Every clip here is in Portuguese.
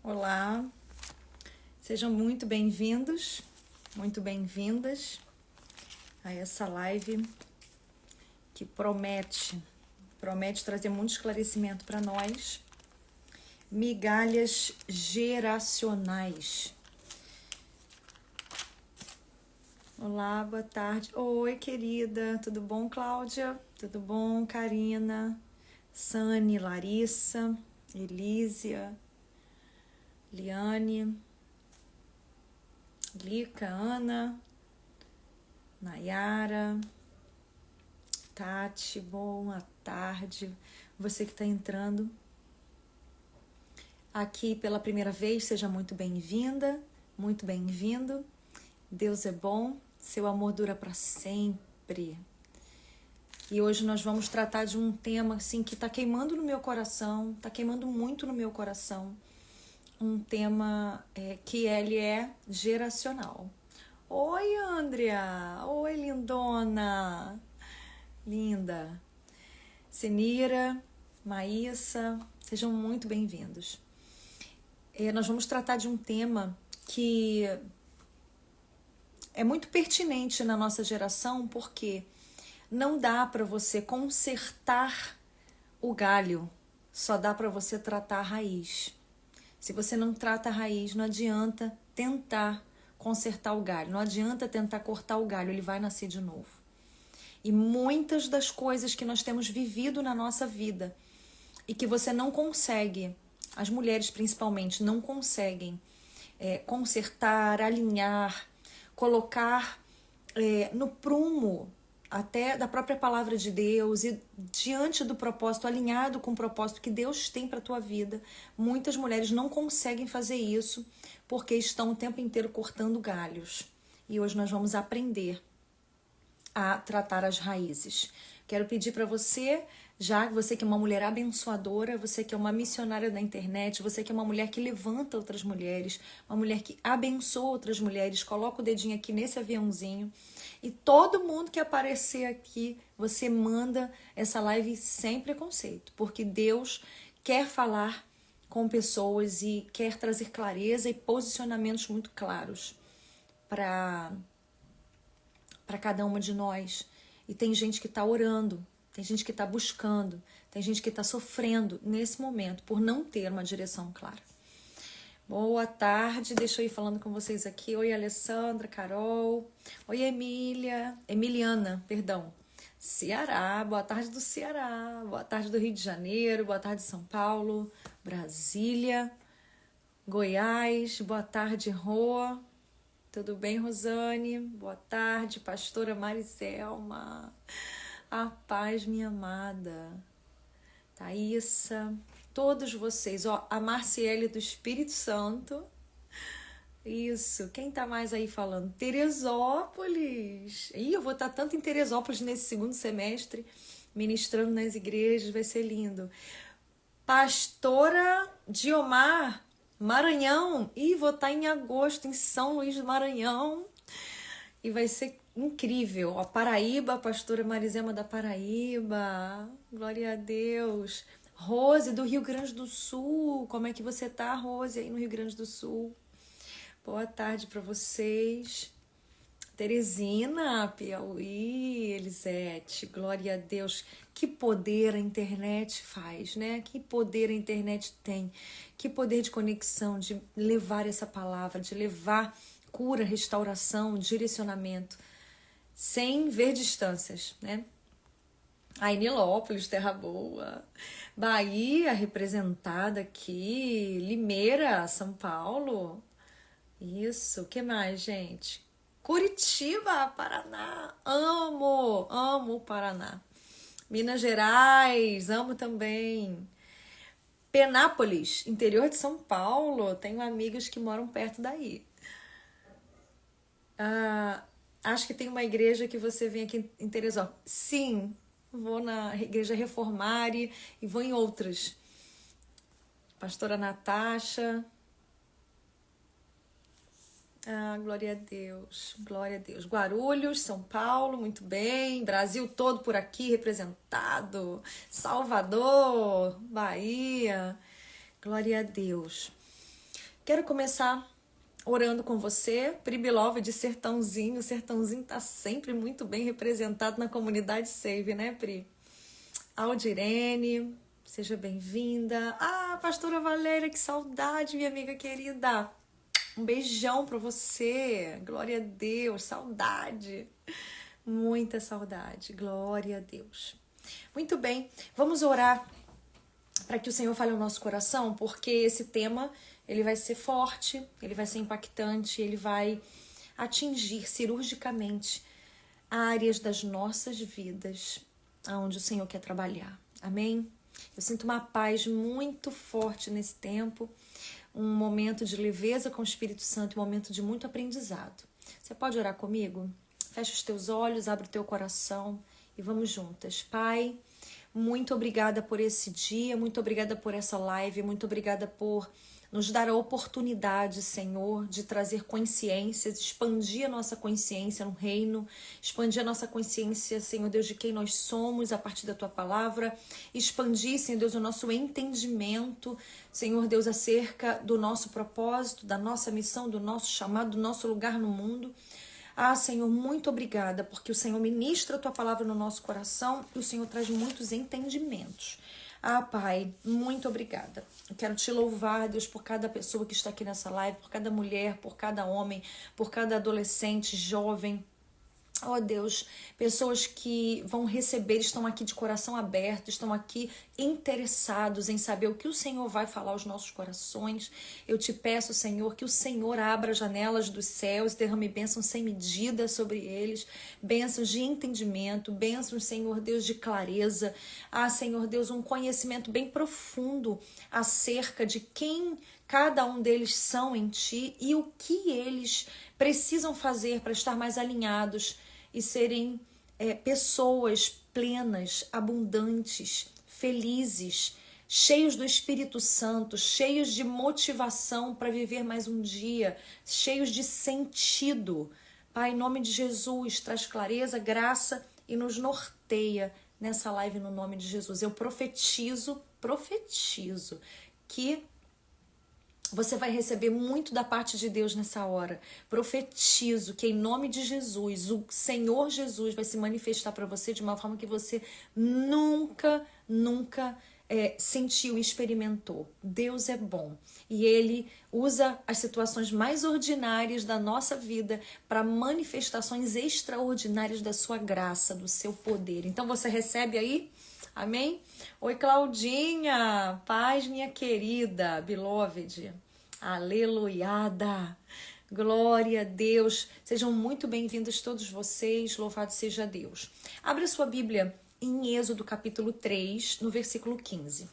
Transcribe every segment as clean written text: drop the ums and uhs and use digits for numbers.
Olá, sejam muito bem-vindos, muito bem-vindas a essa live que promete trazer muito esclarecimento para nós. Migalhas geracionais. Olá, boa tarde. Oi, querida, tudo bom, Cláudia? Tudo bom, Karina, Sani, Larissa, Elísia, Liane, Lica, Ana, Nayara, Tati, boa tarde. Você que está entrando aqui pela primeira vez, seja muito bem-vinda, muito bem-vindo. Deus é bom, seu amor dura para sempre. E hoje nós vamos tratar de um tema assim que está queimando no meu coração, está queimando muito no meu coração. Um tema que ele é geracional. Oi, Andrea! Oi, lindona! Linda! Senira, Maíssa, sejam muito bem-vindos. Nós vamos tratar de um tema que é muito pertinente na nossa geração, porque não dá para você consertar o galho, só dá para você tratar a raiz. Se você não trata a raiz, não adianta tentar consertar o galho, não adianta tentar cortar o galho, ele vai nascer de novo. E muitas das coisas que nós temos vivido na nossa vida e que você não consegue, as mulheres principalmente, não conseguem consertar, alinhar, colocar no prumo até da própria palavra de Deus e diante do propósito, alinhado com o propósito que Deus tem para a tua vida, muitas mulheres não conseguem fazer isso porque estão o tempo inteiro cortando galhos. E hoje nós vamos aprender a tratar as raízes. Quero pedir para você, já que você que é uma mulher abençoadora, você que é uma missionária da internet, você que é uma mulher que levanta outras mulheres, uma mulher que abençoa outras mulheres, coloca o dedinho aqui nesse aviãozinho. E todo mundo que aparecer aqui, você manda essa live sem preconceito, porque Deus quer falar com pessoas e quer trazer clareza e posicionamentos muito claros para cada uma de nós. E tem gente que está orando, tem gente que está buscando, tem gente que está sofrendo nesse momento por não ter uma direção clara. Boa tarde, deixa eu ir falando com vocês aqui. Oi, Alessandra, Carol. Oi, Emiliana, perdão. Ceará, boa tarde do Ceará. Boa tarde do Rio de Janeiro, boa tarde São Paulo, Brasília, Goiás, boa tarde, Rô. Tudo bem, Rosane? Boa tarde, pastora Mariselma. A paz, minha amada. Thaísa. Todos vocês, ó, a Marciele do Espírito Santo. Isso, quem tá mais aí falando? Teresópolis. Ih, eu vou estar tanto em Teresópolis nesse segundo semestre, ministrando nas igrejas, vai ser lindo. Pastora Diomar, Maranhão. Ih, vou estar em agosto em São Luís do Maranhão. E vai ser incrível. Ó, Paraíba, pastora Marizema da Paraíba. Glória a Deus. Rose, do Rio Grande do Sul. Como é que você tá, Rose, aí no Rio Grande do Sul? Boa tarde para vocês. Teresina, Piauí, Elisete, glória a Deus. Que poder a internet faz, né? Que poder a internet tem. Que poder de conexão, de levar essa palavra, de levar cura, restauração, direcionamento, sem ver distâncias, né? Aí, Nilópolis, Terra Boa. Bahia, representada aqui. Limeira, São Paulo. Isso, o que mais, gente? Curitiba, Paraná. Amo o Paraná. Minas Gerais, amo também. Penápolis, interior de São Paulo. Tenho amigos que moram perto daí. Acho que tem uma igreja que você vem aqui em Teresópolis. Sim, vou na igreja Reformare e vou em outras. Pastora Natasha. Glória a Deus, glória a Deus. Guarulhos, São Paulo, muito bem. Brasil todo por aqui representado. Salvador, Bahia. Glória a Deus. Quero começar orando com você, Pri Beloved de Sertãozinho. O Sertãozinho está sempre muito bem representado na comunidade Save, né, Pri? Aldirene, seja bem-vinda. Ah, pastora Valéria, que saudade, minha amiga querida. Um beijão para você. Glória a Deus, saudade. Muita saudade. Glória a Deus. Muito bem, vamos orar para que o Senhor fale ao nosso coração, porque esse tema, ele vai ser forte, ele vai ser impactante, ele vai atingir cirurgicamente áreas das nossas vidas aonde o Senhor quer trabalhar. Amém? Eu sinto uma paz muito forte nesse tempo, um momento de leveza com o Espírito Santo, um momento de muito aprendizado. Você pode orar comigo? Fecha os teus olhos, abre o teu coração e vamos juntas. Pai, muito obrigada por esse dia, muito obrigada por essa live, muito obrigada por nos dar a oportunidade, Senhor, de trazer consciências, expandir a nossa consciência no reino, expandir a nossa consciência, Senhor Deus, de quem nós somos a partir da Tua Palavra, expandir, Senhor Deus, o nosso entendimento, Senhor Deus, acerca do nosso propósito, da nossa missão, do nosso chamado, do nosso lugar no mundo. Ah, Senhor, muito obrigada, porque o Senhor ministra a Tua Palavra no nosso coração e o Senhor traz muitos entendimentos. Ah, Pai, muito obrigada. Eu quero te louvar, Deus, por cada pessoa que está aqui nessa live, por cada mulher, por cada homem, por cada adolescente, jovem. Oh Deus, pessoas que vão receber, estão aqui de coração aberto, estão aqui interessados em saber o que o Senhor vai falar aos nossos corações. Eu te peço, Senhor, que o Senhor abra as janelas dos céus, derrame bênçãos sem medida sobre eles, bênçãos de entendimento, bênçãos, Senhor Deus, de clareza. Ah, Senhor Deus, um conhecimento bem profundo acerca de quem cada um deles são em Ti e o que eles precisam fazer para estar mais alinhados e serem pessoas plenas, abundantes, felizes, cheios do Espírito Santo, cheios de motivação para viver mais um dia, cheios de sentido. Pai, em nome de Jesus, traz clareza, graça e nos norteia nessa live no nome de Jesus. Eu profetizo que você vai receber muito da parte de Deus nessa hora. Profetizo que em nome de Jesus, o Senhor Jesus vai se manifestar para você de uma forma que você nunca sentiu e experimentou. Deus é bom e Ele usa as situações mais ordinárias da nossa vida para manifestações extraordinárias da sua graça, do seu poder. Então você recebe aí? Amém? Oi, Claudinha, paz, minha querida, beloved, aleluiada, glória a Deus, sejam muito bem-vindos todos vocês, louvado seja Deus. Abra sua Bíblia em Êxodo capítulo 3, no versículo 15.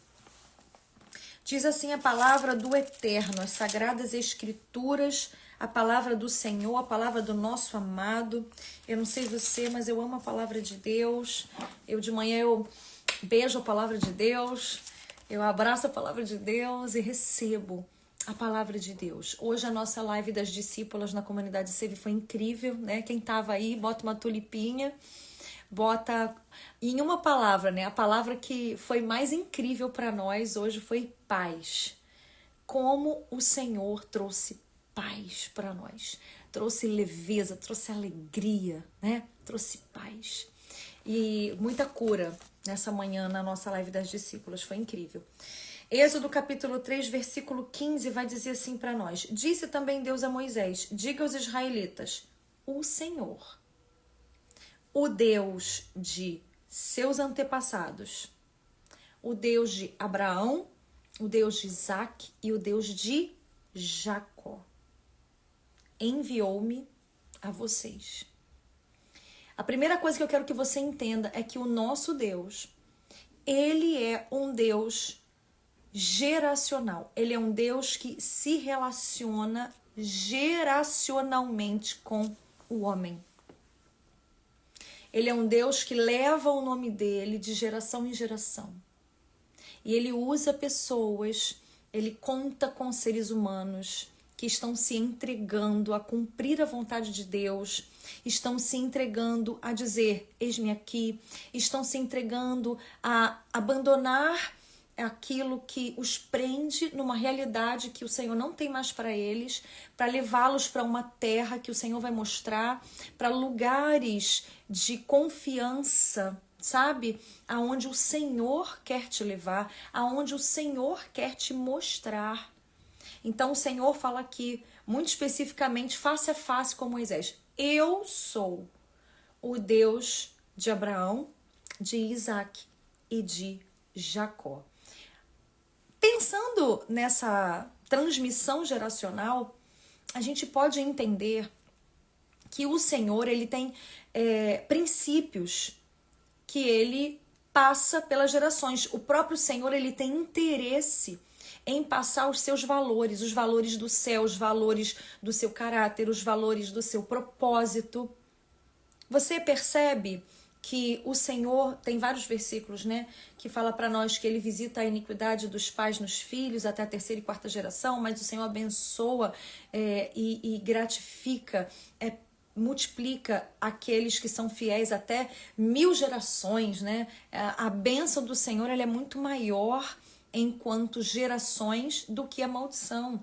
Diz assim a palavra do Eterno, as sagradas escrituras, a palavra do Senhor, a palavra do nosso amado. Eu não sei você, mas eu amo a palavra de Deus. De manhã eu beijo a palavra de Deus, eu abraço a palavra de Deus e recebo a palavra de Deus. Hoje a nossa live das discípulas na comunidade Save foi incrível, né? Quem tava aí, bota uma tulipinha, bota em uma palavra, né? A palavra que foi mais incrível para nós hoje foi paz. Como o Senhor trouxe paz para nós. Trouxe leveza, trouxe alegria, né? Trouxe paz. E muita cura nessa manhã na nossa live das discípulas, foi incrível. Êxodo capítulo 3, versículo 15 vai dizer assim para nós: disse também Deus a Moisés, diga aos israelitas, o Senhor, o Deus de seus antepassados, o Deus de Abraão, o Deus de Isaac e o Deus de Jacó, enviou-me a vocês. A primeira coisa que eu quero que você entenda é que o nosso Deus, Ele é um Deus geracional. Ele é um Deus que se relaciona geracionalmente com o homem. Ele é um Deus que leva o nome dele de geração em geração. E Ele usa pessoas, Ele conta com seres humanos que estão se entregando a cumprir a vontade de Deus, estão se entregando a dizer, eis-me aqui, estão se entregando a abandonar é aquilo que os prende numa realidade que o Senhor não tem mais para eles, para levá-los para uma terra que o Senhor vai mostrar, para lugares de confiança, sabe? Aonde o Senhor quer te levar, aonde o Senhor quer te mostrar. Então o Senhor fala aqui, muito especificamente, face a face com Moisés. Eu sou o Deus de Abraão, de Isaac e de Jacó. Pensando nessa transmissão geracional, a gente pode entender que o Senhor ele tem princípios que ele passa pelas gerações. O próprio Senhor ele tem interesse em passar os seus valores, os valores do céu, os valores do seu caráter, os valores do seu propósito. Você percebe que o Senhor, tem vários versículos, né, que fala para nós que ele visita a iniquidade dos pais nos filhos até a terceira e quarta geração, mas o Senhor abençoa e gratifica, multiplica aqueles que são fiéis até 1000 gerações, né? A bênção do Senhor ela é muito maior enquanto gerações do que a maldição.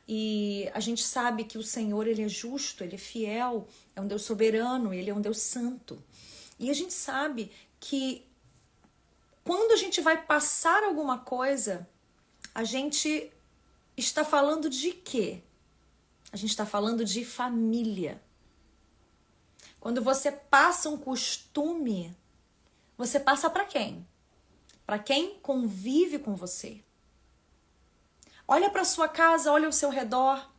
E a gente sabe que o Senhor ele é justo, ele é fiel, é um Deus soberano, ele é um Deus santo. E a gente sabe que quando a gente vai passar alguma coisa, a gente está falando de quê? A gente está falando de família. Quando você passa um costume, você passa para quem? Para quem convive com você. Olha para sua casa, olha ao seu redor.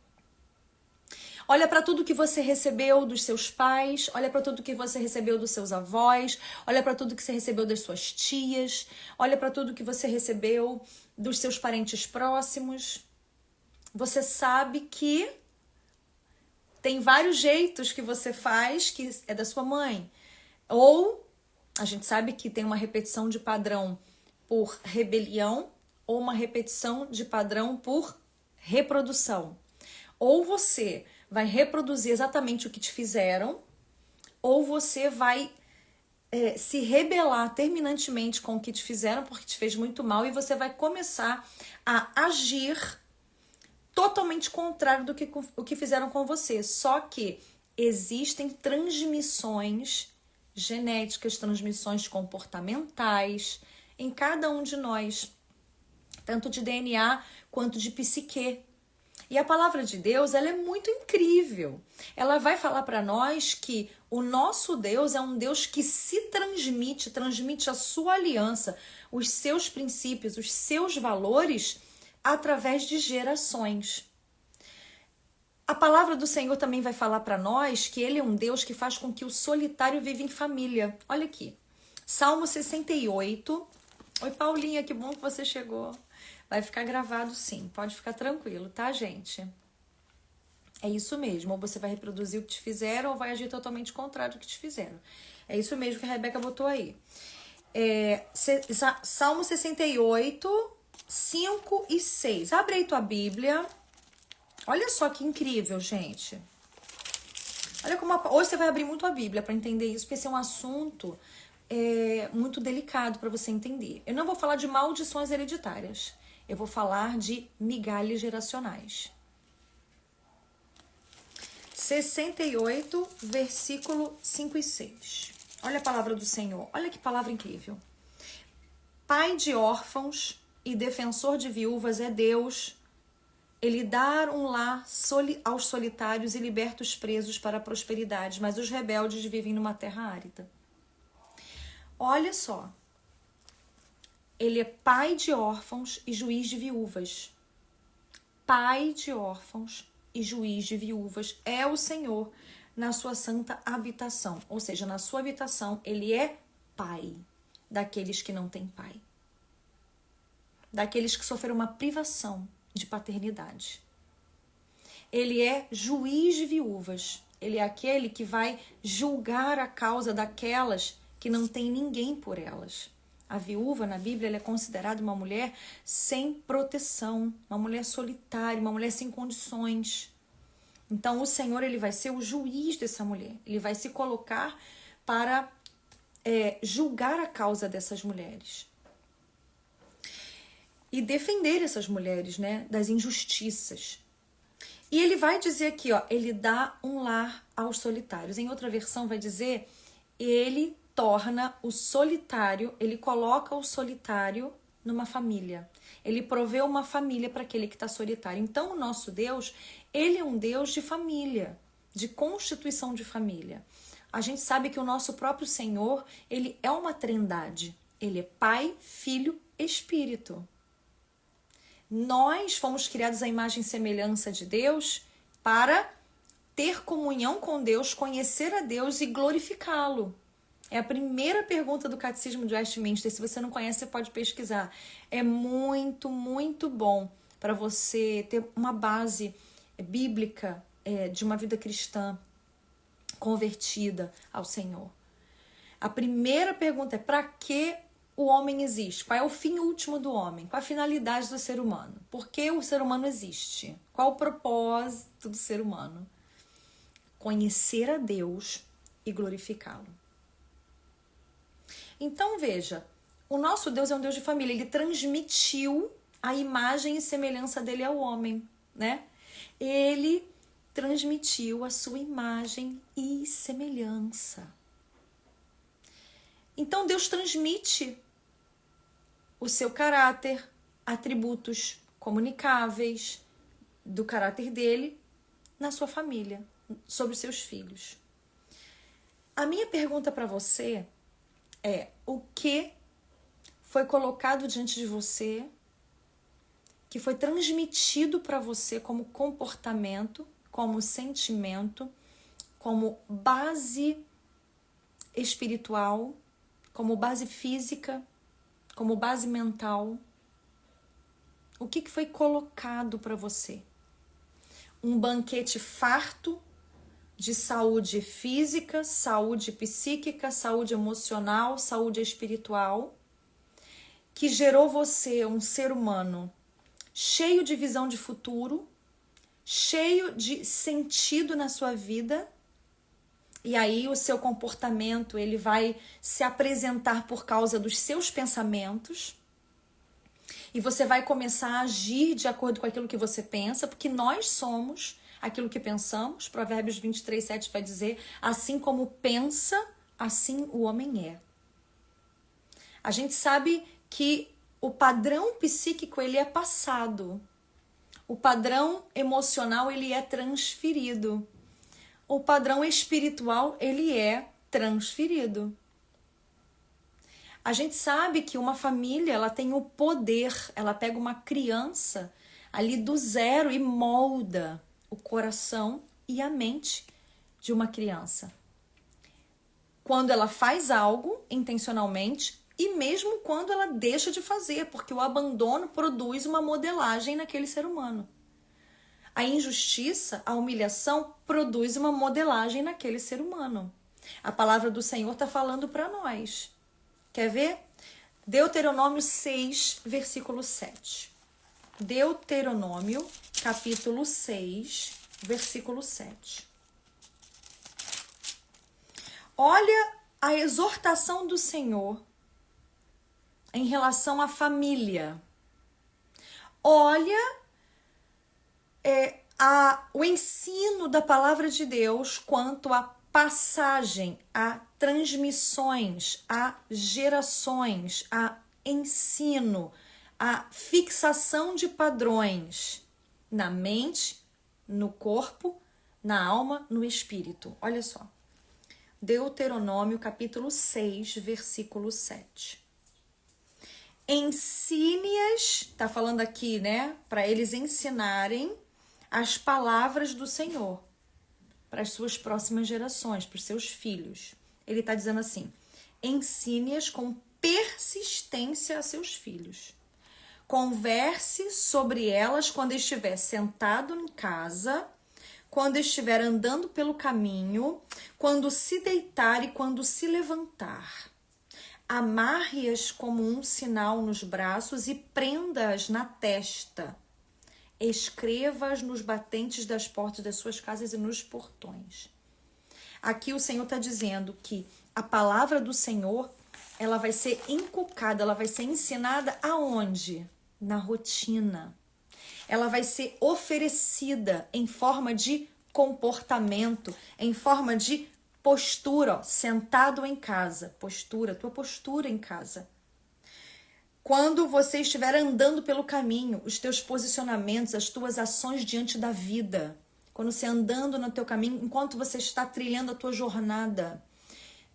Olha para tudo que você recebeu dos seus pais, olha para tudo que você recebeu dos seus avós, olha para tudo que você recebeu das suas tias, olha para tudo que você recebeu dos seus parentes próximos. Você sabe que tem vários jeitos que você faz que é da sua mãe. Ou a gente sabe que tem uma repetição de padrão por rebelião ou uma repetição de padrão por reprodução. Ou você vai reproduzir exatamente o que te fizeram, ou você vai se rebelar terminantemente com o que te fizeram, porque te fez muito mal, e você vai começar a agir totalmente contrário do que o que fizeram com você. Só que existem transmissões genéticas, transmissões comportamentais em cada um de nós, tanto de DNA quanto de psique. E a palavra de Deus, ela é muito incrível. Ela vai falar para nós que o nosso Deus é um Deus que se transmite a sua aliança, os seus princípios, os seus valores, através de gerações. A palavra do Senhor também vai falar para nós que ele é um Deus que faz com que o solitário viva em família. Olha aqui, Salmo 68. Oi, Paulinha, que bom que você chegou. Vai ficar gravado sim, pode ficar tranquilo, tá, gente? É isso mesmo, ou você vai reproduzir o que te fizeram ou vai agir totalmente contrário do que te fizeram. É isso mesmo que a Rebeca botou aí. Salmo 68, 5 e 6. Abre aí tua Bíblia. Olha só que incrível, gente. Olha como hoje você vai abrir muito a Bíblia para entender isso, porque esse é um assunto muito delicado para você entender. Eu não vou falar de maldições hereditárias. Eu vou falar de migalhas geracionais. 68, versículo 5 e 6. Olha a palavra do Senhor. Olha que palavra incrível. Pai de órfãos e defensor de viúvas é Deus. Ele dá um lar aos solitários e liberta os presos para a prosperidade, mas os rebeldes vivem numa terra árida. Olha só. Ele é pai de órfãos e juiz de viúvas. Pai de órfãos e juiz de viúvas é o Senhor na sua santa habitação. Ou seja, na sua habitação, ele é pai daqueles que não têm pai. Daqueles que sofreram uma privação de paternidade. Ele é juiz de viúvas. Ele é aquele que vai julgar a causa daquelas que não tem ninguém por elas. A viúva, na Bíblia, ela é considerada uma mulher sem proteção, uma mulher solitária, uma mulher sem condições. Então, o Senhor ele vai ser o juiz dessa mulher. Ele vai se colocar para julgar a causa dessas mulheres. e defender essas mulheres, né, das injustiças. E ele vai dizer aqui, ó, ele dá um lar aos solitários. Em outra versão vai dizer, ele torna o solitário, ele coloca o solitário numa família. Ele provê uma família para aquele que está solitário. Então, o nosso Deus, ele é um Deus de família, de constituição de família. A gente sabe que o nosso próprio Senhor, ele é uma trindade. Ele é Pai, Filho, Espírito. Nós fomos criados à imagem e semelhança de Deus para ter comunhão com Deus, conhecer a Deus e glorificá-lo. É a primeira pergunta do Catecismo de Westminster. Se você não conhece, você pode pesquisar. É muito, muito bom para você ter uma base bíblica de uma vida cristã convertida ao Senhor. A primeira pergunta é: para que o homem existe? Qual é o fim último do homem? Qual a finalidade do ser humano? Por que o ser humano existe? Qual o propósito do ser humano? Conhecer a Deus e glorificá-lo. Então veja, o nosso Deus é um Deus de família. Ele transmitiu a imagem e semelhança dele ao homem, né? Ele transmitiu a sua imagem e semelhança. Então Deus transmite o seu caráter, atributos comunicáveis do caráter dele na sua família, sobre os seus filhos. A minha pergunta para você é: o que foi colocado diante de você, que foi transmitido para você como comportamento, como sentimento, como base espiritual, como base física, como base mental? O que foi colocado para você? Um banquete farto de saúde física, saúde psíquica, saúde emocional, saúde espiritual, que gerou você um ser humano cheio de visão de futuro, cheio de sentido na sua vida. E aí o seu comportamento, ele vai se apresentar por causa dos seus pensamentos. E você vai começar a agir de acordo com aquilo que você pensa, porque nós somos aquilo que pensamos. Provérbios 23:7 vai dizer: assim como pensa, assim o homem é. A gente sabe que o padrão psíquico, ele é passado. O padrão emocional, ele é transferido. O padrão espiritual, ele é transferido. A gente sabe que uma família, ela tem o poder, ela pega uma criança ali do zero e molda o coração e a mente de uma criança. Quando ela faz algo intencionalmente e mesmo quando ela deixa de fazer, porque o abandono produz uma modelagem naquele ser humano. A injustiça, a humilhação, produz uma modelagem naquele ser humano. A palavra do Senhor está falando para nós. Quer ver? Deuteronômio 6, versículo 7. Deuteronômio, capítulo 6, versículo 7. Olha a exortação do Senhor em relação à família. Olha o ensino da palavra de Deus quanto à passagem, a transmissões, a gerações, a ensino, a fixação de padrões na mente, no corpo, na alma, no espírito. Olha só. Deuteronômio, capítulo 6, versículo 7. Ensine-as, tá falando aqui, né, para eles ensinarem as palavras do Senhor para as suas próximas gerações, para os seus filhos. Ele está dizendo assim: ensine-as com persistência a seus filhos. Converse sobre elas quando estiver sentado em casa, quando estiver andando pelo caminho, quando se deitar e quando se levantar. Amarre-as como um sinal nos braços e prenda-as na testa. Escreva-as nos batentes das portas das suas casas e nos portões. Aqui o Senhor está dizendo que a palavra do Senhor, ela vai ser inculcada, ela vai ser ensinada aonde? na rotina. Ela vai ser oferecida em forma de comportamento, em forma de postura, ó, sentado em casa. Postura, tua postura em casa. Quando você estiver andando pelo caminho, os teus posicionamentos, as tuas ações diante da vida. Quando você andando no teu caminho, enquanto você está trilhando a tua jornada,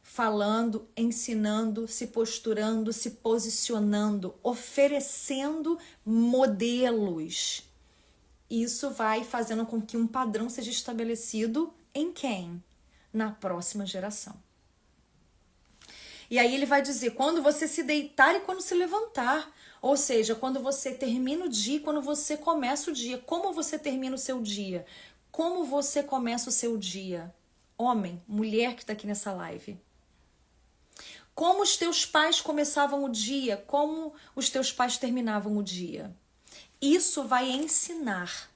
falando, ensinando, se posturando, se posicionando, oferecendo modelos. Isso vai fazendo com que um padrão seja estabelecido em quem? Na próxima geração. E aí ele vai dizer, quando você se deitar e quando se levantar. Ou seja, quando você termina o dia e quando você começa o dia. Como você termina o seu dia? Como você começa o seu dia? Homem, mulher que está aqui nessa live. Como os teus pais começavam o dia? Como os teus pais terminavam o dia? Isso vai ensinar.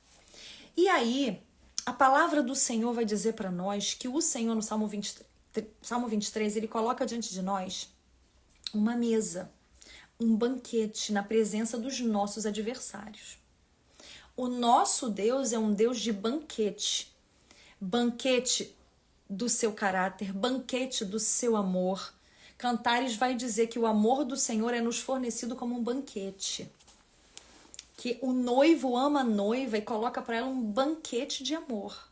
E aí, a palavra do Senhor vai dizer para nós que o Senhor, no Salmo 23, ele coloca diante de nós uma mesa, um banquete na presença dos nossos adversários. O nosso Deus é um Deus de banquete. Banquete do seu caráter, banquete do seu amor. Cantares vai dizer que o amor do Senhor é nos fornecido como um banquete. Que o noivo ama a noiva e coloca para ela um banquete de amor.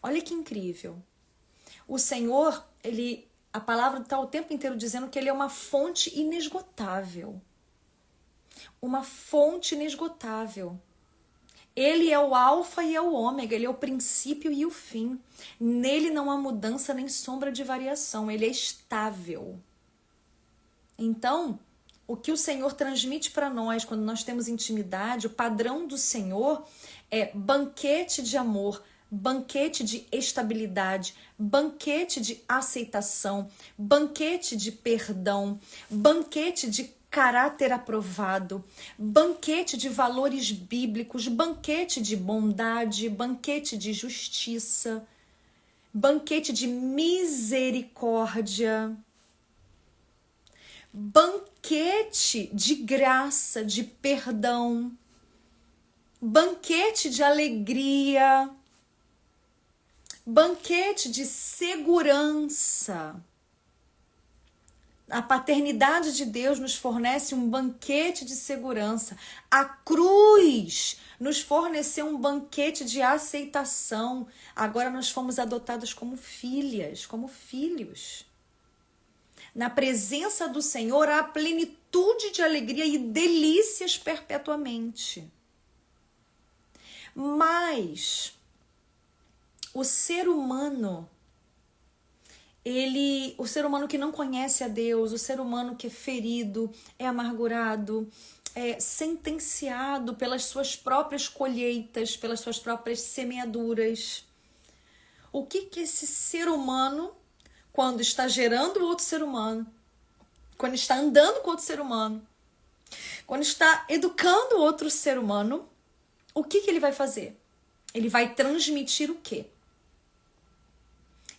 Olha que incrível. O Senhor, a palavra está o tempo inteiro dizendo que ele é uma fonte inesgotável. Uma fonte inesgotável. Ele é o alfa e é o ômega, ele é o princípio e o fim. Nele não há mudança nem sombra de variação, ele é estável. Então, o que o Senhor transmite para nós quando nós temos intimidade, o padrão do Senhor é banquete de amor, banquete de estabilidade, banquete de aceitação, banquete de perdão, banquete de caráter aprovado, banquete de valores bíblicos, banquete de bondade, banquete de justiça, banquete de misericórdia, banquete de graça, de perdão, banquete de alegria, banquete de segurança. A paternidade de Deus nos fornece um banquete de segurança. A cruz nos forneceu um banquete de aceitação. Agora nós fomos adotados como filhas, como filhos. Na presença do Senhor há plenitude de alegria e delícias perpetuamente. Mas o ser humano, o ser humano que não conhece a Deus, o ser humano que é ferido, é amargurado, é sentenciado pelas suas próprias colheitas, pelas suas próprias semeaduras. O que esse ser humano, quando está gerando outro ser humano, quando está andando com outro ser humano, quando está educando outro ser humano, o que ele vai fazer? Ele vai transmitir o quê?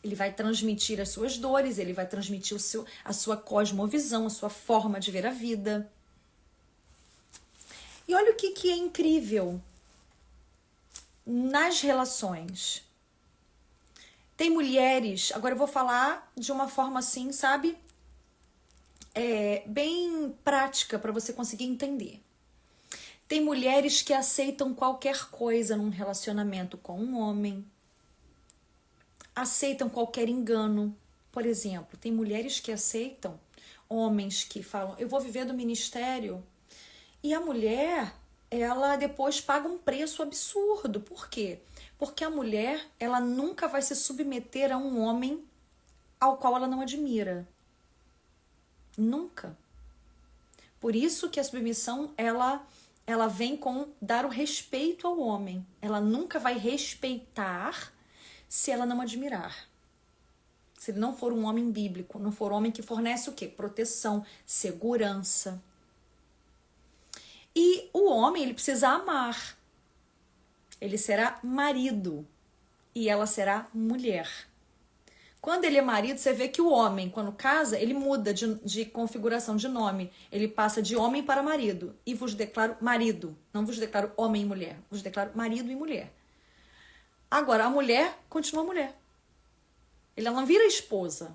Ele vai transmitir as suas dores, ele vai transmitir a sua cosmovisão, a sua forma de ver a vida. E olha o que é incrível nas relações. Tem mulheres, agora eu vou falar de uma forma assim, sabe? Bem prática para você conseguir entender. Tem mulheres que aceitam qualquer coisa num relacionamento com um homem. Aceitam qualquer engano. Por exemplo, tem mulheres que aceitam homens que falam, eu vou viver do ministério. E a mulher, ela depois paga um preço absurdo. Por quê? Porque a mulher, ela nunca vai se submeter a um homem ao qual ela não admira. Nunca. Por isso que a submissão, ela vem com dar o respeito ao homem. Ela nunca vai respeitar se ela não admirar. Se ele não for um homem bíblico, não for um homem que fornece o quê? Proteção, segurança. E o homem, ele precisa amar. Ele será marido e ela será mulher. Quando ele é marido, você vê que o homem, quando casa, ele muda de configuração de nome. Ele passa de homem para marido. E vos declaro marido. Não vos declaro homem e mulher. Vos declaro marido e mulher. Agora, a mulher continua mulher. Ela não vira esposa.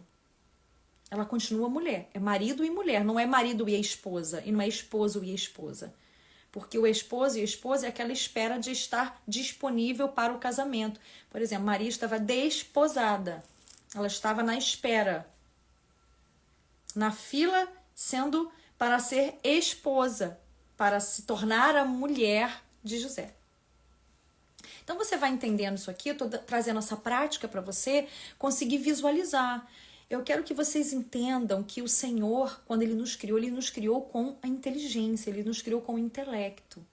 Ela continua mulher. É marido e mulher. Não é marido e esposa. E não é esposo e esposa. Porque o esposo e a esposa é aquela espera de estar disponível para o casamento. Por exemplo, Maria estava desposada. Ela estava na espera, na fila, sendo para ser esposa, para se tornar a mulher de José. Então você vai entendendo isso aqui, eu estou trazendo essa prática para você conseguir visualizar. Eu quero que vocês entendam que o Senhor, quando Ele nos criou com a inteligência, Ele nos criou com o intelecto.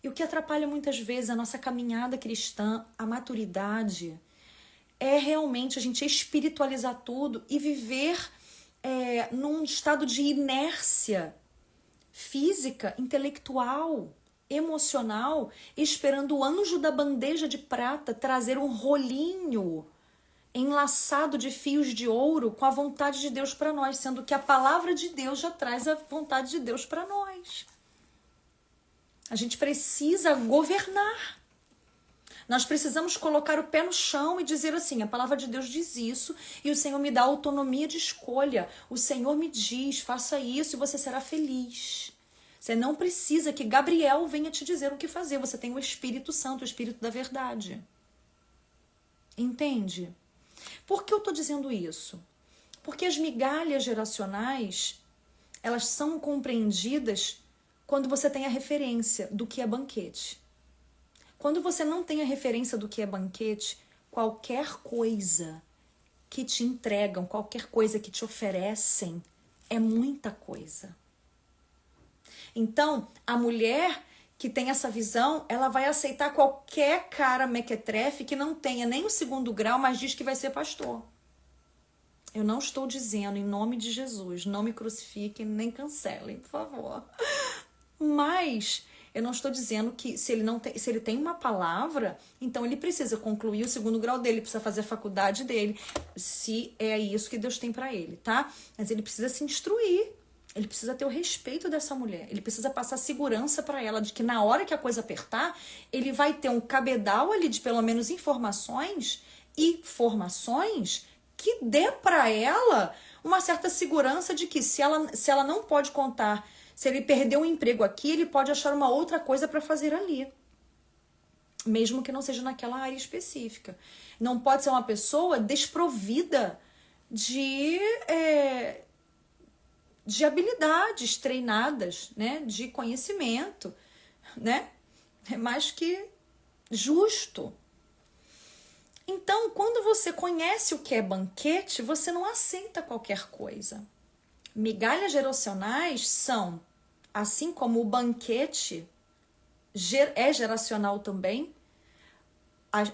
E o que atrapalha muitas vezes a nossa caminhada cristã, a maturidade, é realmente a gente espiritualizar tudo e viver num estado de inércia física, intelectual, emocional, esperando o anjo da bandeja de prata trazer um rolinho enlaçado de fios de ouro com a vontade de Deus para nós, sendo que a palavra de Deus já traz a vontade de Deus para nós. A gente precisa governar. Nós precisamos colocar o pé no chão e dizer assim, a palavra de Deus diz isso e o Senhor me dá autonomia de escolha. O Senhor me diz, faça isso e você será feliz. Você não precisa que Gabriel venha te dizer o que fazer. Você tem o Espírito Santo, o Espírito da verdade. Entende? Por que eu estou dizendo isso? Porque as migalhas geracionais, elas são compreendidas quando você tem a referência do que é banquete. Quando você não tem a referência do que é banquete, qualquer coisa que te entregam, qualquer coisa que te oferecem, é muita coisa. Então, a mulher que tem essa visão, ela vai aceitar qualquer cara mequetrefe que não tenha nem o 2º grau, mas diz que vai ser pastor. Eu não estou dizendo, em nome de Jesus, não me crucifiquem, nem cancelem, por favor. Mas eu não estou dizendo que se ele tem uma palavra, então ele precisa concluir o 2º grau dele, precisa fazer a faculdade dele, se é isso que Deus tem para ele, tá? Mas ele precisa se instruir, ele precisa ter o respeito dessa mulher, ele precisa passar segurança para ela de que na hora que a coisa apertar, ele vai ter um cabedal ali de pelo menos informações e formações que dê para ela uma certa segurança de que se ela não pode contar. Se ele perder um emprego aqui, ele pode achar uma outra coisa para fazer ali. Mesmo que não seja naquela área específica. Não pode ser uma pessoa desprovida de habilidades treinadas, né? De conhecimento, né? É mais que justo. Então, quando você conhece o que é banquete, você não aceita qualquer coisa. Migalhas geracionais são, assim como o banquete é geracional também,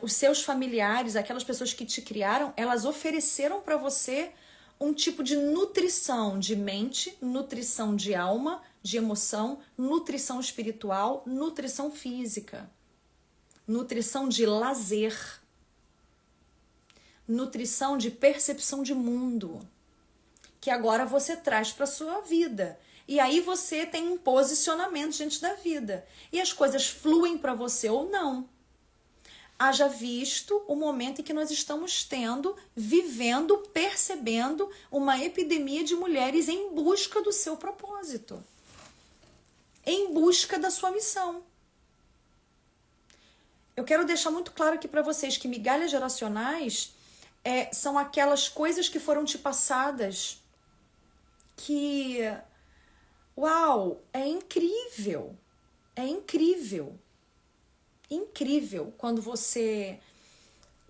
os seus familiares, aquelas pessoas que te criaram, elas ofereceram para você um tipo de nutrição de mente, nutrição de alma, de emoção, nutrição espiritual, nutrição física, nutrição de lazer, nutrição de percepção de mundo, que agora você traz para a sua vida. E aí você tem um posicionamento diante da vida. E as coisas fluem para você ou não. Haja visto o momento em que nós estamos vivendo, percebendo uma epidemia de mulheres em busca do seu propósito. Em busca da sua missão. Eu quero deixar muito claro aqui para vocês que migalhas geracionais são aquelas coisas que foram te passadas que, uau, é incrível, incrível quando você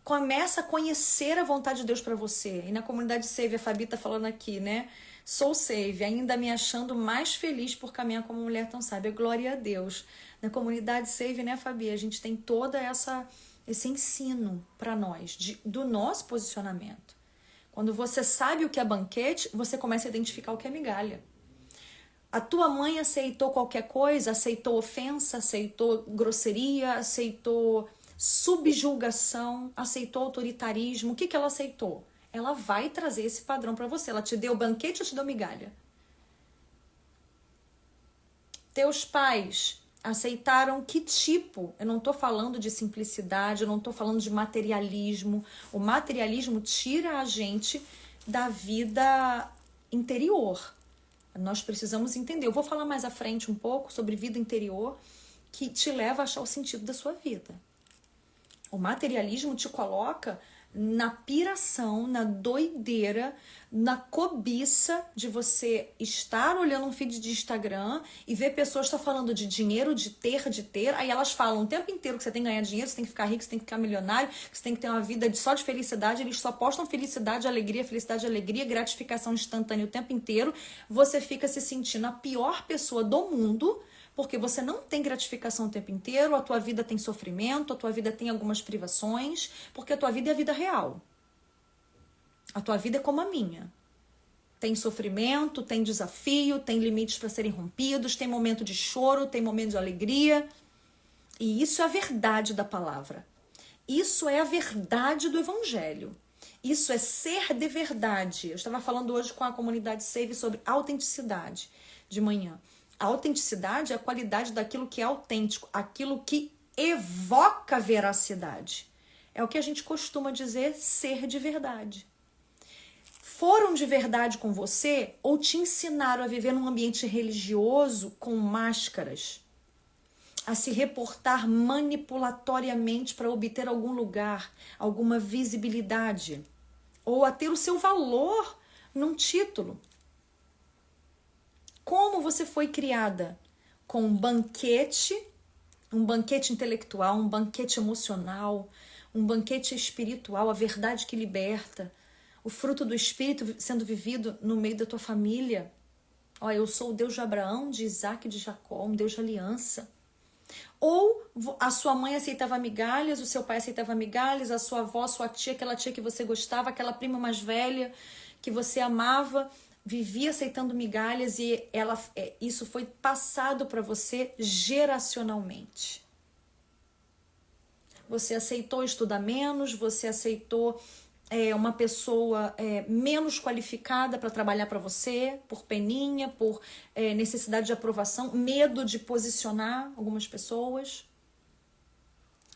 começa a conhecer a vontade de Deus para você. E na comunidade Save, a Fabi tá falando aqui, né? Sou Save, ainda me achando mais feliz por caminhar como mulher tão sábia. Glória a Deus. Na comunidade Save, né, Fabi? A gente tem toda esse ensino para nós, do nosso posicionamento. Quando você sabe o que é banquete, você começa a identificar o que é migalha. A tua mãe aceitou qualquer coisa, aceitou ofensa, aceitou grosseria, aceitou subjugação, aceitou autoritarismo. O que ela aceitou? ela vai trazer esse padrão para você. Ela te deu banquete ou te deu migalha? Teus pais aceitaram que tipo? Eu não estou falando de simplicidade, eu não estou falando de materialismo. O materialismo tira a gente da vida interior. Nós precisamos entender. Eu vou falar mais à frente um pouco sobre vida interior, que te leva a achar o sentido da sua vida. O materialismo te coloca na piração, na doideira, na cobiça de você estar olhando um feed de Instagram e ver pessoas que estão falando de dinheiro, de ter. Aí elas falam o tempo inteiro que você tem que ganhar dinheiro, você tem que ficar rico, você tem que ficar milionário, que você tem que ter uma vida só de felicidade. Eles só postam felicidade, alegria, gratificação instantânea o tempo inteiro. Você fica se sentindo a pior pessoa do mundo, porque você não tem gratificação o tempo inteiro, a tua vida tem sofrimento, a tua vida tem algumas privações, porque a tua vida é a vida real. A tua vida é como a minha. Tem sofrimento, tem desafio, tem limites para serem rompidos, tem momento de choro, tem momento de alegria. E isso é a verdade da palavra. Isso é a verdade do evangelho. Isso é ser de verdade. Eu estava falando hoje com a comunidade Save sobre autenticidade de manhã. A autenticidade é a qualidade daquilo que é autêntico, aquilo que evoca veracidade. É o que a gente costuma dizer ser de verdade. Foram de verdade com você ou te ensinaram a viver num ambiente religioso com máscaras, a se reportar manipulatoriamente para obter algum lugar, alguma visibilidade, ou a ter o seu valor num título? Como você foi criada? Com um banquete intelectual, um banquete emocional, um banquete espiritual, a verdade que liberta, o fruto do Espírito sendo vivido no meio da tua família. Ó, eu sou o Deus de Abraão, de Isaac e de Jacó, um Deus de aliança. Ou a sua mãe aceitava migalhas, o seu pai aceitava migalhas, a sua avó, sua tia, aquela tia que você gostava, aquela prima mais velha que você amava, vivia aceitando migalhas e isso foi passado para você geracionalmente. Você aceitou estudar menos, você aceitou uma pessoa menos qualificada para trabalhar para você, por peninha, por necessidade de aprovação, medo de posicionar algumas pessoas.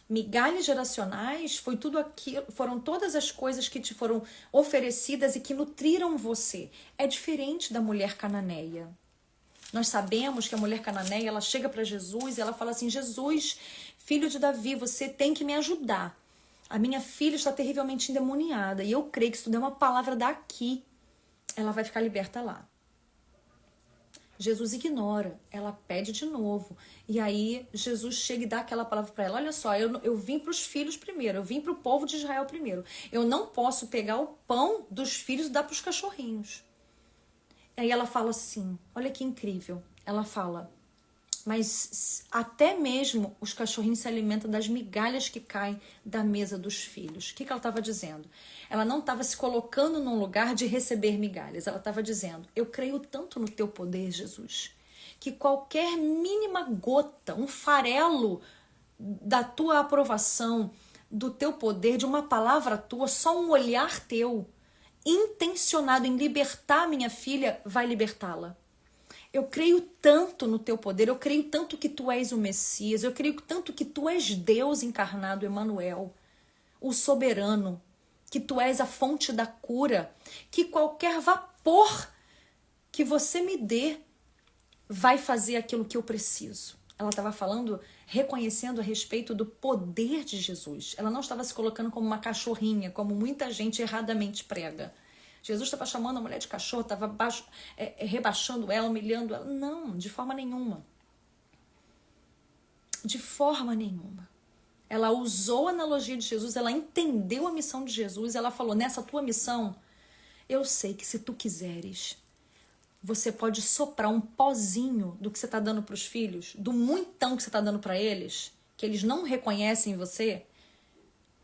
Migalhas geracionais foram todas as coisas que te foram oferecidas e que nutriram você. É diferente da mulher cananeia. Nós sabemos que a mulher cananeia, ela chega para Jesus e ela fala assim: Jesus, filho de Davi, você tem que me ajudar. A minha filha está terrivelmente endemoniada e eu creio que se tu der uma palavra daqui, ela vai ficar liberta lá. Jesus ignora, ela pede de novo. E aí Jesus chega e dá aquela palavra para ela. Olha só, eu vim para os filhos primeiro, eu vim para o povo de Israel primeiro. Eu não posso pegar o pão dos filhos e dar para os cachorrinhos. Aí ela fala assim, olha que incrível. Ela fala, mas até mesmo os cachorrinhos se alimentam das migalhas que caem da mesa dos filhos. O que ela estava dizendo? Ela não estava se colocando num lugar de receber migalhas. Ela estava dizendo, eu creio tanto no teu poder, Jesus, que qualquer mínima gota, um farelo da tua aprovação, do teu poder, de uma palavra tua, só um olhar teu, intencionado em libertar minha filha, vai libertá-la. Eu creio tanto no teu poder, eu creio tanto que tu és o Messias, eu creio tanto que tu és Deus encarnado, Emanuel, o soberano, que tu és a fonte da cura, que qualquer vapor que você me dê vai fazer aquilo que eu preciso. Ela estava falando, reconhecendo a respeito do poder de Jesus. Ela não estava se colocando como uma cachorrinha, como muita gente erradamente prega. Jesus estava chamando a mulher de cachorro, estava rebaixando ela, humilhando ela. Não, de forma nenhuma. De forma nenhuma. Ela usou a analogia de Jesus, ela entendeu a missão de Jesus, ela falou, nessa tua missão, eu sei que se tu quiseres, você pode soprar um pozinho do que você está dando para os filhos, do muitão que você está dando para eles, que eles não reconhecem em você,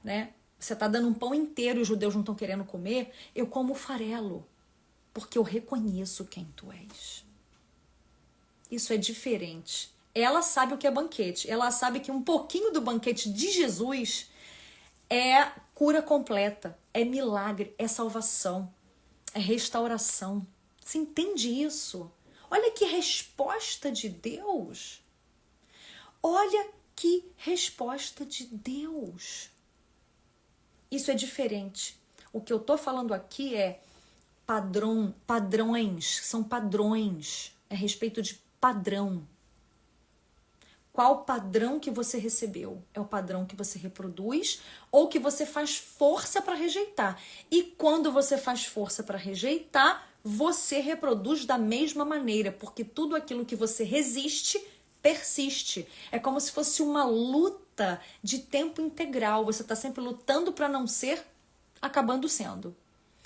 né? Você está dando um pão inteiro e os judeus não estão querendo comer, eu como farelo, porque eu reconheço quem tu és. Isso é diferente. Ela sabe o que é banquete. Ela sabe que um pouquinho do banquete de Jesus é cura completa, é milagre, é salvação, é restauração. Você entende isso? Olha que resposta de Deus. Olha que resposta de Deus. Isso é diferente. O que eu tô falando aqui é padrões, são padrões, é a respeito de padrão. Qual padrão que você recebeu? É o padrão que você reproduz ou que você faz força para rejeitar? E quando você faz força para rejeitar, você reproduz da mesma maneira, porque tudo aquilo que você resiste, persiste. É como se fosse uma luta de tempo integral. Você está sempre lutando para não ser, acabando sendo.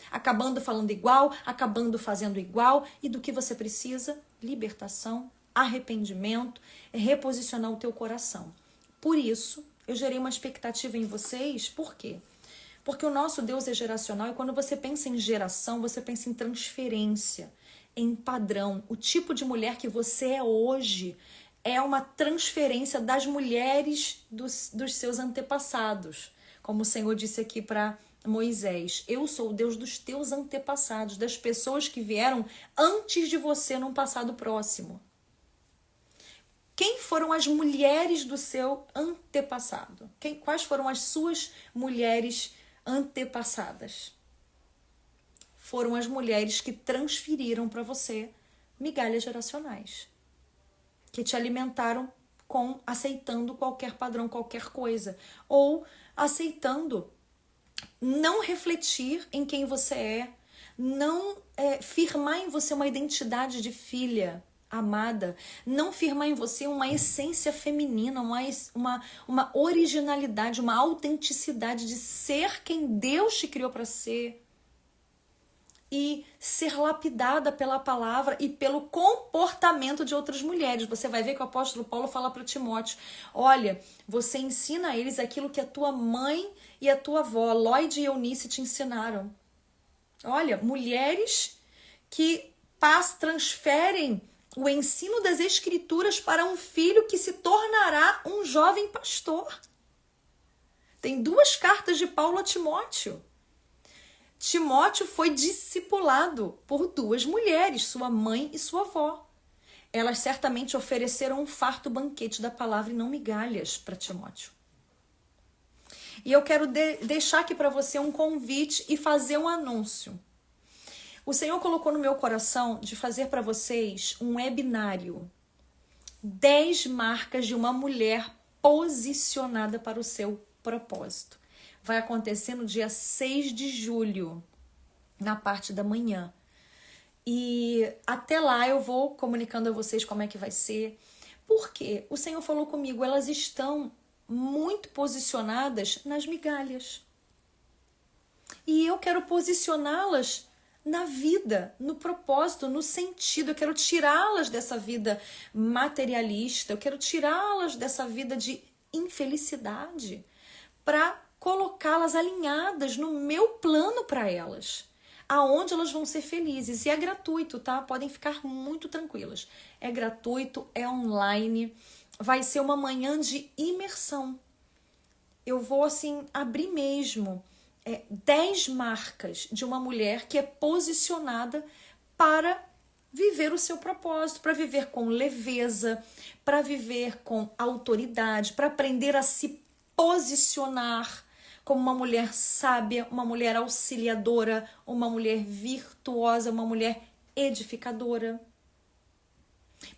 Acabando falando igual, acabando fazendo igual. E do que você precisa? Libertação, arrependimento, reposicionar o teu coração. Por isso, eu gerei uma expectativa em vocês. Por quê? Porque o nosso Deus é geracional e quando você pensa em geração, você pensa em transferência, em padrão. O tipo de mulher que você é hoje é uma transferência das mulheres dos seus antepassados. Como o Senhor disse aqui para Moisés, eu sou o Deus dos teus antepassados, das pessoas que vieram antes de você num passado próximo. Quem foram as mulheres do seu antepassado? Quais foram as suas mulheres antepassadas? Foram as mulheres que transferiram para você migalhas geracionais, que te alimentaram aceitando qualquer padrão, qualquer coisa, ou aceitando não refletir em quem você é, não firmar em você uma identidade de filha amada, não firmar em você uma essência feminina, uma originalidade, uma autenticidade de ser quem Deus te criou para ser e ser lapidada pela palavra e pelo comportamento de outras mulheres. Você vai ver que o apóstolo Paulo fala para Timóteo, olha, você ensina a eles aquilo que a tua mãe e a tua avó, Lloyd e Eunice, te ensinaram. Olha, mulheres que transferem o ensino das escrituras para um filho que se tornará um jovem pastor. Tem 2 cartas de Paulo a Timóteo. Timóteo foi discipulado por 2 mulheres, sua mãe e sua avó. Elas certamente ofereceram um farto banquete da palavra e não migalhas para Timóteo. E eu quero deixar aqui para você um convite e fazer um anúncio. O Senhor colocou no meu coração de fazer para vocês um webinário. 10 marcas de uma mulher posicionada para o seu propósito. Vai acontecer no dia 6 de julho, na parte da manhã. E até lá eu vou comunicando a vocês como é que vai ser. Porque o Senhor falou comigo, elas estão muito posicionadas nas migalhas. E eu quero posicioná-las na vida, no propósito, no sentido. Eu quero tirá-las dessa vida materialista, eu quero tirá-las dessa vida de infelicidade para colocá-las alinhadas no meu plano para elas, aonde elas vão ser felizes. E é gratuito, tá? Podem ficar muito tranquilas. É gratuito, é online, vai ser uma manhã de imersão. Eu vou, assim, abrir mesmo 10 marcas de uma mulher que é posicionada para viver o seu propósito, para viver com leveza, para viver com autoridade, para aprender a se posicionar como uma mulher sábia, uma mulher auxiliadora, uma mulher virtuosa, uma mulher edificadora.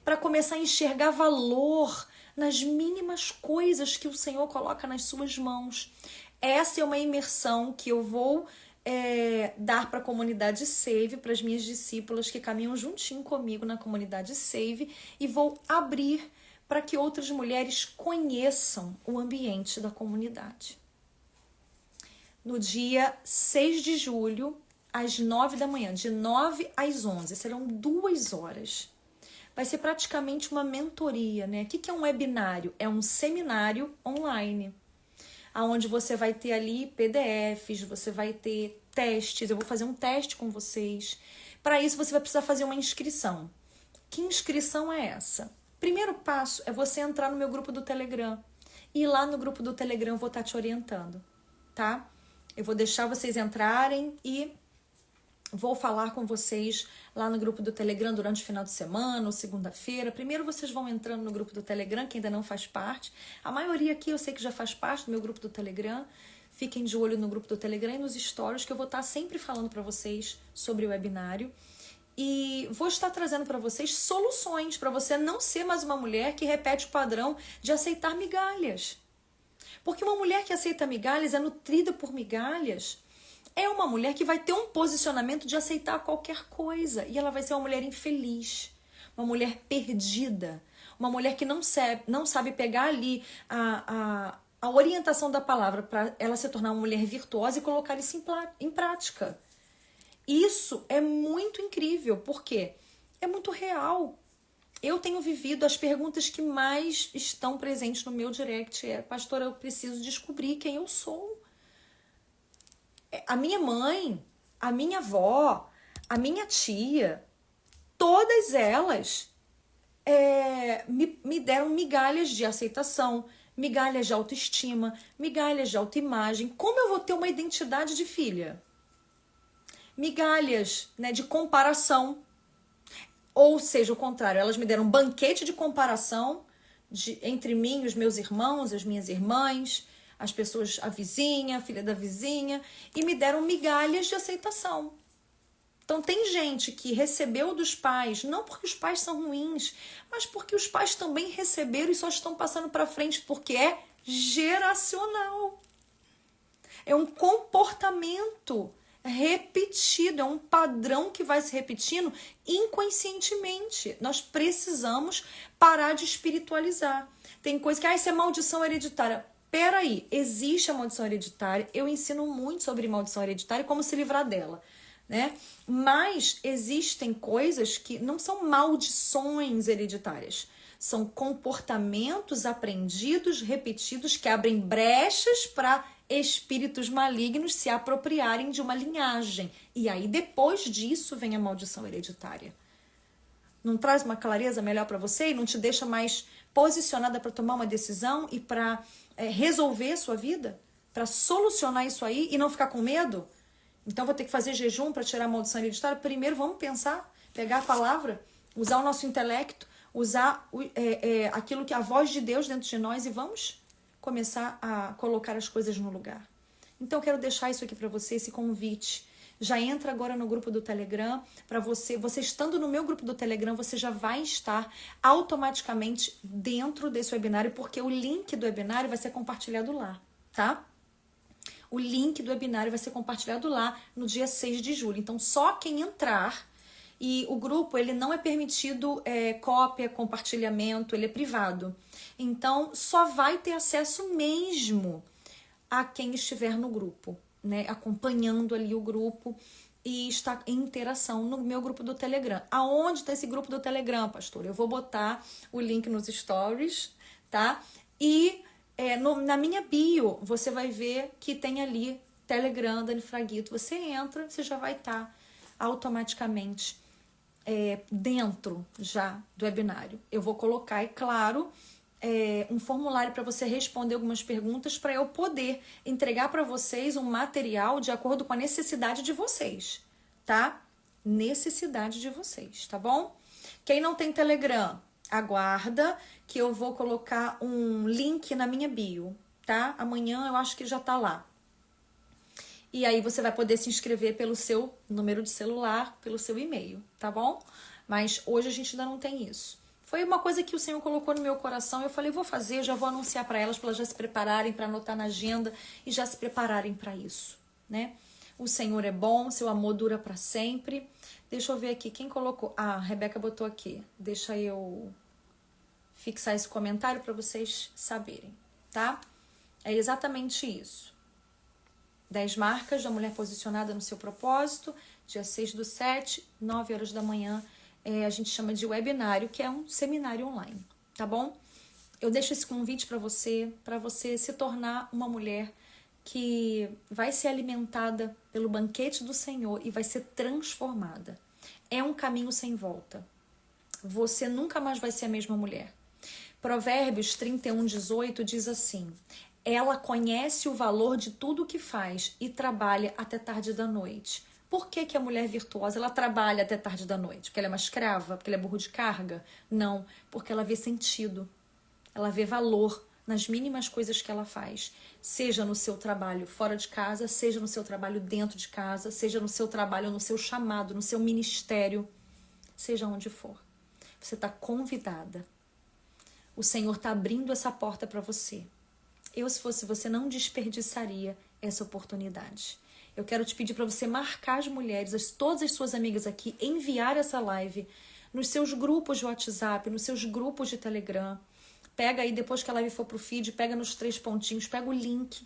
Para começar a enxergar valor nas mínimas coisas que o Senhor coloca nas suas mãos. Essa é uma imersão que eu vou dar para a comunidade Save, para as minhas discípulas que caminham juntinho comigo na comunidade Save, e vou abrir para que outras mulheres conheçam o ambiente da comunidade. No dia 6 de julho, às 9 da manhã, de 9 às 11, serão 2 horas. Vai ser praticamente uma mentoria, né? O que é um webinário? É um seminário online, onde você vai ter ali PDFs, você vai ter testes, eu vou fazer um teste com vocês. Para isso, você vai precisar fazer uma inscrição. Que inscrição é essa? Primeiro passo é você entrar no meu grupo do Telegram. E lá no grupo do Telegram eu vou estar te orientando, tá? Eu vou deixar vocês entrarem e vou falar com vocês lá no grupo do Telegram durante o final de semana ou segunda-feira. Primeiro vocês vão entrando no grupo do Telegram, que ainda não faz parte. A maioria aqui eu sei que já faz parte do meu grupo do Telegram. Fiquem de olho no grupo do Telegram e nos stories, que eu vou estar sempre falando para vocês sobre o webinário. E vou estar trazendo para vocês soluções para você não ser mais uma mulher que repete o padrão de aceitar migalhas. Porque uma mulher que aceita migalhas, é nutrida por migalhas, é uma mulher que vai ter um posicionamento de aceitar qualquer coisa. E ela vai ser uma mulher infeliz, uma mulher perdida, uma mulher que não sabe pegar ali a orientação da palavra para ela se tornar uma mulher virtuosa e colocar isso em prática. Isso é muito incrível, porque é muito real. Eu tenho vivido, as perguntas que mais estão presentes no meu direct pastora, eu preciso descobrir quem eu sou. A minha mãe, a minha avó, a minha tia, todas elas me deram migalhas de aceitação, migalhas de autoestima, migalhas de autoimagem. Como eu vou ter uma identidade de filha? Migalhas, né, de comparação. Ou seja, o contrário, elas me deram um banquete de comparação entre mim e os meus irmãos, as minhas irmãs, as pessoas, a vizinha, a filha da vizinha, e me deram migalhas de aceitação. Então tem gente que recebeu dos pais, não porque os pais são ruins, mas porque os pais também receberam e só estão passando para frente, porque é geracional. É um comportamento repetido, é um padrão que vai se repetindo inconscientemente. Nós precisamos parar de espiritualizar. Tem coisa que, isso é maldição hereditária. Peraí, existe a maldição hereditária, eu ensino muito sobre maldição hereditária e como se livrar dela, né? Mas existem coisas que não são maldições hereditárias, são comportamentos aprendidos, repetidos, que abrem brechas para espíritos malignos se apropriarem de uma linhagem. E aí, depois disso, vem a maldição hereditária. Não traz uma clareza melhor para você e não te deixa mais posicionada para tomar uma decisão e para resolver a sua vida? Para solucionar isso aí e não ficar com medo? Então, vou ter que fazer jejum para tirar a maldição hereditária? Primeiro, vamos pensar, pegar a palavra, usar o nosso intelecto, usar aquilo que a voz de Deus dentro de nós e vamos começar a colocar as coisas no lugar. Então, eu quero deixar isso aqui para você, esse convite. Já entra agora no grupo do Telegram, para você estando no meu grupo do Telegram, você já vai estar automaticamente dentro desse webinário, porque o link do webinário vai ser compartilhado lá, tá? O link do webinário vai ser compartilhado lá no dia 6 de julho. Então, só quem entrar, e o grupo, ele não é permitido cópia, compartilhamento, ele é privado. Então, só vai ter acesso mesmo a quem estiver no grupo, né? Acompanhando ali o grupo e está em interação no meu grupo do Telegram. Aonde está esse grupo do Telegram, pastor? Eu vou botar o link nos stories, tá? E na minha bio, você vai ver que tem ali Telegram, Dani Fraguito. Você entra, você já vai estar automaticamente dentro já do webinário. Eu vou colocar, é claro, um formulário para você responder algumas perguntas para eu poder entregar para vocês um material de acordo com a necessidade de vocês, tá? Necessidade de vocês, tá bom? Quem não tem Telegram, aguarda que eu vou colocar um link na minha bio, tá? Amanhã eu acho que já tá lá. E aí você vai poder se inscrever pelo seu número de celular, pelo seu e-mail, tá bom? Mas hoje a gente ainda não tem isso. Foi uma coisa que o Senhor colocou no meu coração. Eu falei, vou fazer, já vou anunciar para elas já se prepararem, para anotar na agenda e já se prepararem para isso, né? O Senhor é bom, seu amor dura para sempre. Deixa eu ver aqui, quem colocou? Ah, a Rebeca botou aqui. Deixa eu fixar esse comentário para vocês saberem, tá? É exatamente isso. 10 marcas da mulher posicionada no seu propósito, dia 6/7, 9 horas da manhã, a gente chama de webinário, que é um seminário online, tá bom? Eu deixo esse convite para você se tornar uma mulher que vai ser alimentada pelo banquete do Senhor e vai ser transformada. É um caminho sem volta. Você nunca mais vai ser a mesma mulher. Provérbios 31:18 diz assim: ela conhece o valor de tudo que faz e trabalha até tarde da noite. Por que que a mulher virtuosa, ela trabalha até tarde da noite? Porque ela é uma escrava? Porque ela é burro de carga? Não, porque ela vê sentido, ela vê valor nas mínimas coisas que ela faz. Seja no seu trabalho fora de casa, seja no seu trabalho dentro de casa, seja no seu trabalho, no seu chamado, no seu ministério, seja onde for. Você está convidada. O Senhor está abrindo essa porta para você. Eu, se fosse você, não desperdiçaria essa oportunidade. Eu quero te pedir para você marcar as mulheres, todas as suas amigas aqui, enviar essa live nos seus grupos de WhatsApp, nos seus grupos de Telegram. Pega aí, depois que a live for pro feed, pega nos 3 pontinhos, pega o link,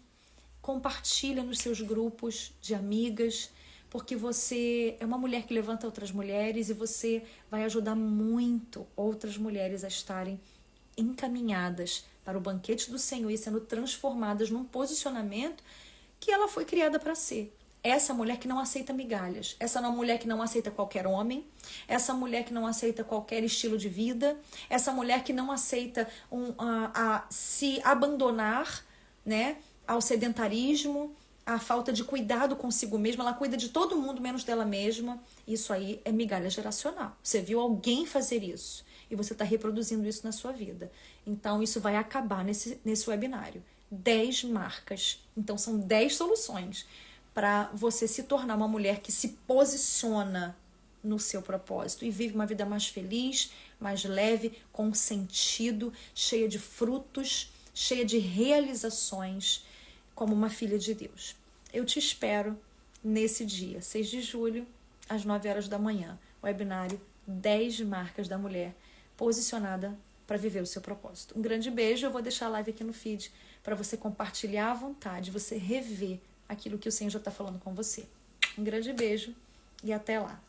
compartilha nos seus grupos de amigas, porque você é uma mulher que levanta outras mulheres e você vai ajudar muito outras mulheres a estarem encaminhadas para o banquete do Senhor e sendo transformadas num posicionamento que ela foi criada para ser. Essa mulher que não aceita migalhas, essa mulher que não aceita qualquer homem, essa mulher que não aceita qualquer estilo de vida, essa mulher que não aceita se abandonar, né, ao sedentarismo, à falta de cuidado consigo mesma. Ela cuida de todo mundo menos dela mesma. Isso aí é migalha geracional. Você viu alguém fazer isso e você está reproduzindo isso na sua vida. Então isso vai acabar nesse webinário. 10 marcas. Então são 10 soluções para você se tornar uma mulher que se posiciona no seu propósito e vive uma vida mais feliz, mais leve, com sentido, cheia de frutos, cheia de realizações, como uma filha de Deus. Eu te espero nesse dia, 6 de julho, às 9 horas da manhã. Webinário 10 marcas da mulher posicionada para viver o seu propósito. Um grande beijo. Eu vou deixar a live aqui no feed para você compartilhar à vontade, você rever aquilo que o Senhor já está falando com você. Um grande beijo e até lá.